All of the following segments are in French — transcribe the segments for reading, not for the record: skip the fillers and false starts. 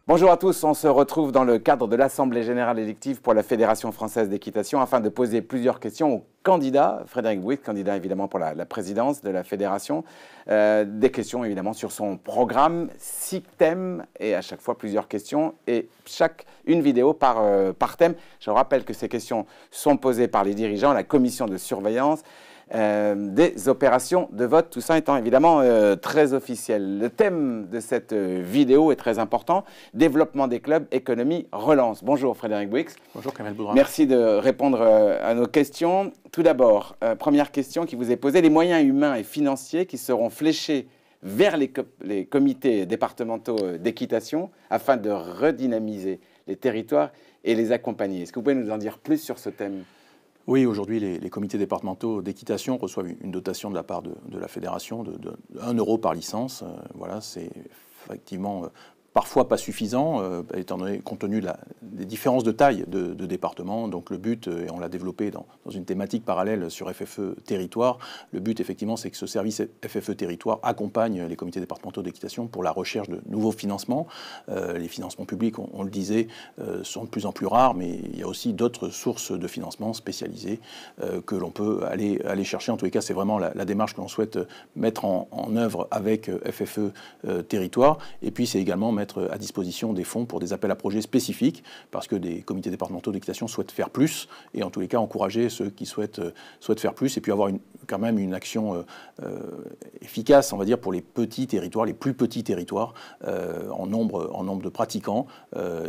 Bonjour à tous, on se retrouve dans le cadre de l'Assemblée générale élective pour la Fédération française d'équitation afin de poser plusieurs questions aux candidats. Frédéric Bouygues, candidat évidemment pour la présidence de la Fédération. Des questions évidemment sur son programme, 6 thèmes et à chaque fois plusieurs questions et une vidéo par thème. Je rappelle que ces questions sont posées par les dirigeants, la commission de surveillance, des opérations de vote, tout ça étant évidemment très officiel. Le thème de cette vidéo est très important, développement des clubs, économie, relance. Bonjour Frédéric Bouygues. Bonjour Kamel Boudra. Merci de répondre à nos questions. Tout d'abord, première question qui vous est posée, les moyens humains et financiers qui seront fléchés vers les comités départementaux d'équitation afin de redynamiser les territoires et les accompagner. Est-ce que vous pouvez nous en dire plus sur ce thème ? Oui, aujourd'hui, les comités départementaux d'équitation reçoivent une dotation de la part de la fédération de 1 euro par licence. Voilà, c'est effectivement parfois pas suffisant, compte tenu des différences de taille de départements. Donc le but, et on l'a développé dans une thématique parallèle sur FFE Territoire, le but effectivement c'est que ce service FFE Territoire accompagne les comités départementaux d'équitation pour la recherche de nouveaux financements. Les financements publics, on le disait, sont de plus en plus rares, mais il y a aussi d'autres sources de financement spécialisées que l'on peut aller chercher. En tous les cas, c'est vraiment la démarche que l'on souhaite mettre en œuvre avec FFE Territoire. Et puis c'est également mettre à disposition des fonds pour des appels à projets spécifiques, parce que des comités départementaux d'équitation souhaitent faire plus, et en tous les cas encourager ceux qui souhaitent faire plus, et puis avoir quand même une action efficace, on va dire, pour les petits territoires, les plus petits territoires, en nombre de pratiquants,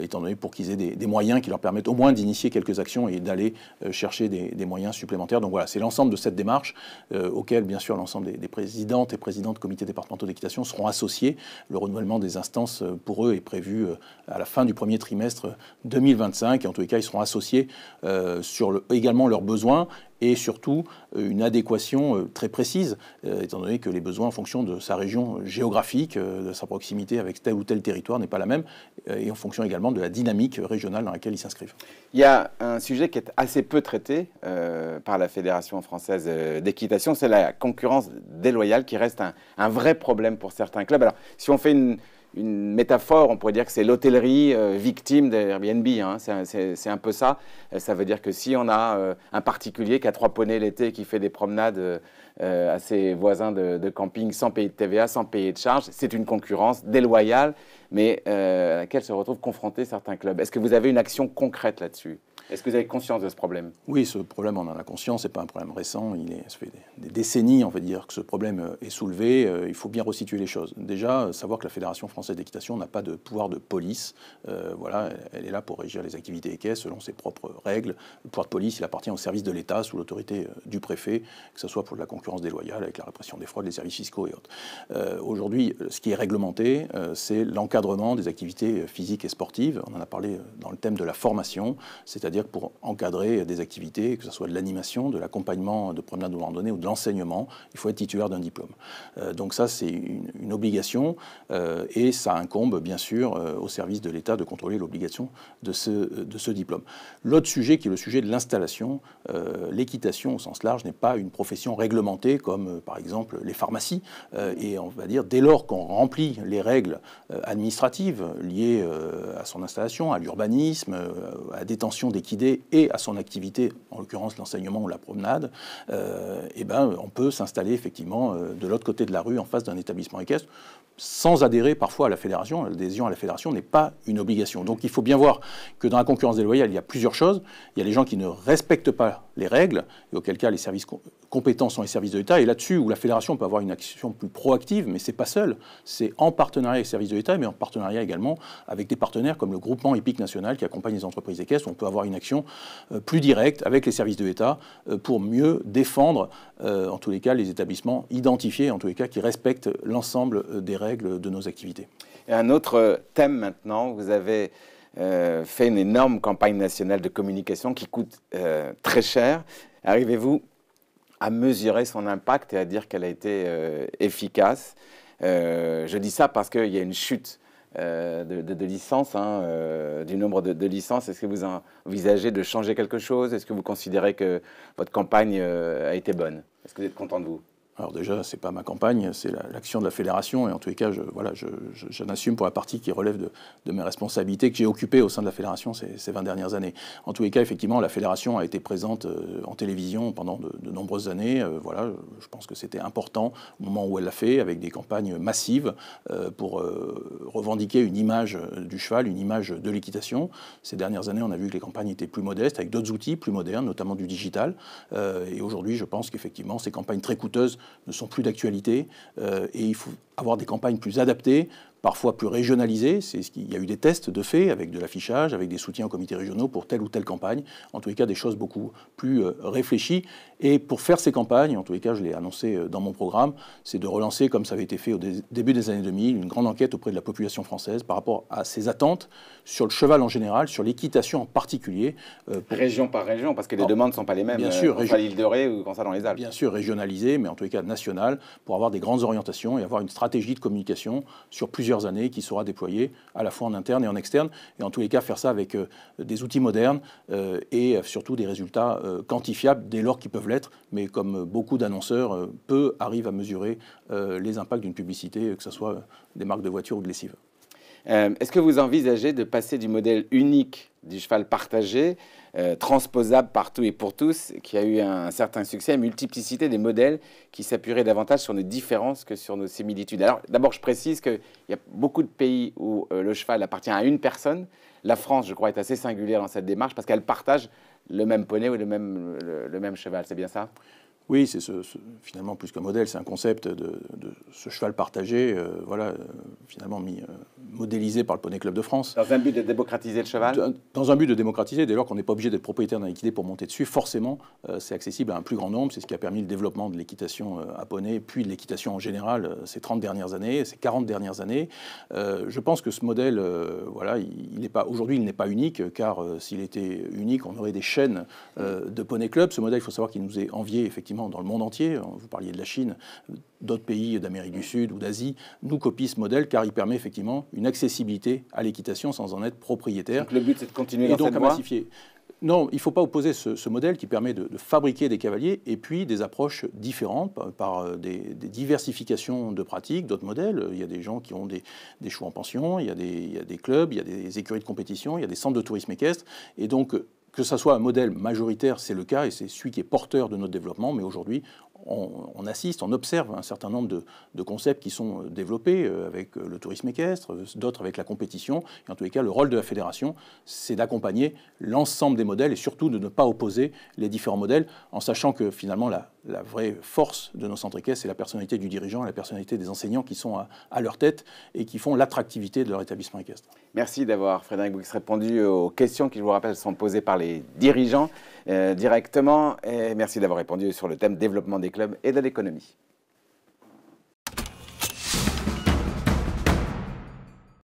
étant donné pour qu'ils aient des moyens qui leur permettent au moins d'initier quelques actions et d'aller chercher des moyens supplémentaires. Donc voilà, c'est l'ensemble de cette démarche auquel, bien sûr, l'ensemble des présidentes et présidents de comités départementaux d'équitation seront associés. Le renouvellement des instances pour eux est prévu à la fin du premier trimestre 2025, et en tous les cas, ils seront associés sur également leurs besoins, et surtout une adéquation très précise, étant donné que les besoins en fonction de sa région géographique, de sa proximité avec tel ou tel territoire n'est pas la même, et en fonction également de la dynamique régionale dans laquelle ils s'inscrivent. Il y a un sujet qui est assez peu traité par la Fédération française d'équitation, c'est la concurrence déloyale qui reste un vrai problème pour certains clubs. Alors, si on fait une métaphore, on pourrait dire que c'est l'hôtellerie victime d'Airbnb, hein. C'est un peu ça. Ça veut dire que si on a un particulier qui a 3 poneys l'été, qui fait des promenades à ses voisins de camping sans payer de TVA, sans payer de charges, c'est une concurrence déloyale, mais à laquelle se retrouvent confrontés certains clubs. Est-ce que vous avez une action concrète là-dessus ? Est-ce que vous avez conscience de ce problème ? Oui, ce problème, on en a conscience, ce n'est pas un problème récent, ça fait des décennies, on va dire, que ce problème est soulevé. Il faut bien resituer les choses. Déjà, savoir que la Fédération française d'équitation n'a pas de pouvoir de police. Voilà, elle est là pour régir les activités équestres selon ses propres règles. Le pouvoir de police, il appartient au service de l'État, sous l'autorité du préfet, que ce soit pour de la concurrence déloyale, avec la répression des fraudes, les services fiscaux et autres. Aujourd'hui, ce qui est réglementé, c'est l'encadrement des activités physiques et sportives. On en a parlé dans le thème de la formation, c'est-à-dire pour encadrer des activités, que ce soit de l'animation, de l'accompagnement de promenade ou randonnée ou de l'enseignement, il faut être titulaire d'un diplôme. Donc ça, c'est une obligation et ça incombe bien sûr au service de l'État de contrôler l'obligation de ce diplôme. L'autre sujet qui est le sujet de l'installation, l'équitation au sens large n'est pas une profession réglementée comme par exemple les pharmacies et on va dire dès lors qu'on remplit les règles administratives liées à son installation, à l'urbanisme, à la détention d'équidés et à son activité, en l'occurrence l'enseignement ou la promenade, on peut s'installer effectivement de l'autre côté de la rue en face d'un établissement équestre sans adhérer parfois à la fédération. L'adhésion à la fédération n'est pas une obligation. Donc il faut bien voir que dans la concurrence déloyale, il y a plusieurs choses. Il y a les gens qui ne respectent pas les règles, et auquel cas les services compétents sont les services de l'État, et là-dessus où la fédération peut avoir une action plus proactive, mais c'est pas seul, c'est en partenariat avec les services de l'État, mais en partenariat également avec des partenaires comme le groupement hippique national qui accompagne les entreprises équestres. On peut avoir une action plus directe avec les services de l'État pour mieux défendre, en tous les cas, les établissements identifiés, en tous les cas, qui respectent l'ensemble des règles de nos activités. Et un autre thème maintenant, vous avez fait une énorme campagne nationale de communication qui coûte très cher. Arrivez-vous à mesurer son impact et à dire qu'elle a été efficace? Je dis ça parce qu'il y a une chute de licences, du nombre de licences. Est-ce que vous envisagez de changer quelque chose? Est-ce que vous considérez que votre campagne a été bonne? Est-ce que vous êtes content de vous? Alors déjà, ce n'est pas ma campagne, c'est l'action de la fédération. Et en tous les cas, j'en assume pour la partie qui relève de mes responsabilités que j'ai occupées au sein de la fédération ces 20 dernières années. En tous les cas, effectivement, la fédération a été présente en télévision pendant de nombreuses années. Voilà, je pense que c'était important au moment où elle l'a fait, avec des campagnes massives pour revendiquer une image du cheval, une image de l'équitation. Ces dernières années, on a vu que les campagnes étaient plus modestes, avec d'autres outils plus modernes, notamment du digital. Et aujourd'hui, je pense qu'effectivement, ces campagnes très coûteuses ne sont plus d'actualité et il faut avoir des campagnes plus adaptées, parfois plus régionalisées. Il y a eu des tests de fait avec de l'affichage, avec des soutiens aux comités régionaux pour telle ou telle campagne. En tous les cas, des choses beaucoup plus réfléchies. Et pour faire ces campagnes, en tous les cas, je l'ai annoncé dans mon programme, c'est de relancer, comme ça avait été fait au début des années 2000, une grande enquête auprès de la population française par rapport à ses attentes sur le cheval en général, sur l'équitation en particulier. Région par région, parce que les demandes ne sont pas les mêmes. Bien sûr, quand ça à l'île de Ré ou quand ça dans les Alpes. Bien sûr, régionalisé, mais en tous les cas national, pour avoir des grandes orientations et avoir une stratégie de communication sur plusieurs années qui sera déployée à la fois en interne et en externe. Et en tous les cas, faire ça avec des outils modernes et surtout des résultats quantifiables dès lors qu'ils peuvent l'être. Mais comme beaucoup d'annonceurs, peu arrivent à mesurer les impacts d'une publicité, que ce soit des marques de voitures ou de lessive. Est-ce que vous envisagez de passer du modèle unique du cheval partagé, transposable partout et pour tous, qui a eu un certain succès, à une multiplicité des modèles qui s'appuieraient davantage sur nos différences que sur nos similitudes? Alors d'abord, je précise qu'il y a beaucoup de pays où le cheval appartient à une personne. La France, je crois, est assez singulière dans cette démarche parce qu'elle partage le même poney ou le même cheval. C'est bien ça? Oui, c'est finalement plus qu'un modèle, c'est un concept de ce cheval partagé, finalement modélisé par le Poney Club de France. Dans un but de démocratiser le cheval? Dans un but de démocratiser, dès lors qu'on n'est pas obligé d'être propriétaire d'un équidé pour monter dessus, forcément, c'est accessible à un plus grand nombre. C'est ce qui a permis le développement de l'équitation à poney, puis de l'équitation en général ces 30 dernières années, ces 40 dernières années. Je pense que ce modèle, aujourd'hui, il n'est pas unique, car s'il était unique, on aurait des chaînes de Poney Club. Ce modèle, il faut savoir qu'il nous est envié, effectivement, dans le monde entier. Vous parliez de la Chine, d'autres pays d'Amérique du Sud ou d'Asie nous copient ce modèle car il permet effectivement une accessibilité à l'équitation sans en être propriétaire. Donc le but, c'est de continuer dans cette voie. Et donc à massifier. Non, il ne faut pas opposer ce modèle qui permet de fabriquer des cavaliers et puis des approches différentes par des diversifications de pratiques, d'autres modèles. Il y a des gens qui ont des chevaux en pension, il y a des clubs, il y a des écuries de compétition, il y a des centres de tourisme équestre. Et donc, que ça soit un modèle majoritaire, c'est le cas, et c'est celui qui est porteur de notre développement. Mais aujourd'hui, on assiste, on observe un certain nombre de concepts qui sont développés avec le tourisme équestre, d'autres avec la compétition. Et en tous les cas, le rôle de la fédération, c'est d'accompagner l'ensemble des modèles et surtout de ne pas opposer les différents modèles, en sachant que finalement, la vraie force de nos centres équestres, c'est la personnalité du dirigeant et la personnalité des enseignants qui sont à leur tête et qui font l'attractivité de leur établissement équestre. Merci d'avoir, Frédéric Bouix, répondu aux questions qui, je vous rappelle, sont posées par les dirigeants directement. Et merci d'avoir répondu sur le thème développement des clubs et de l'économie.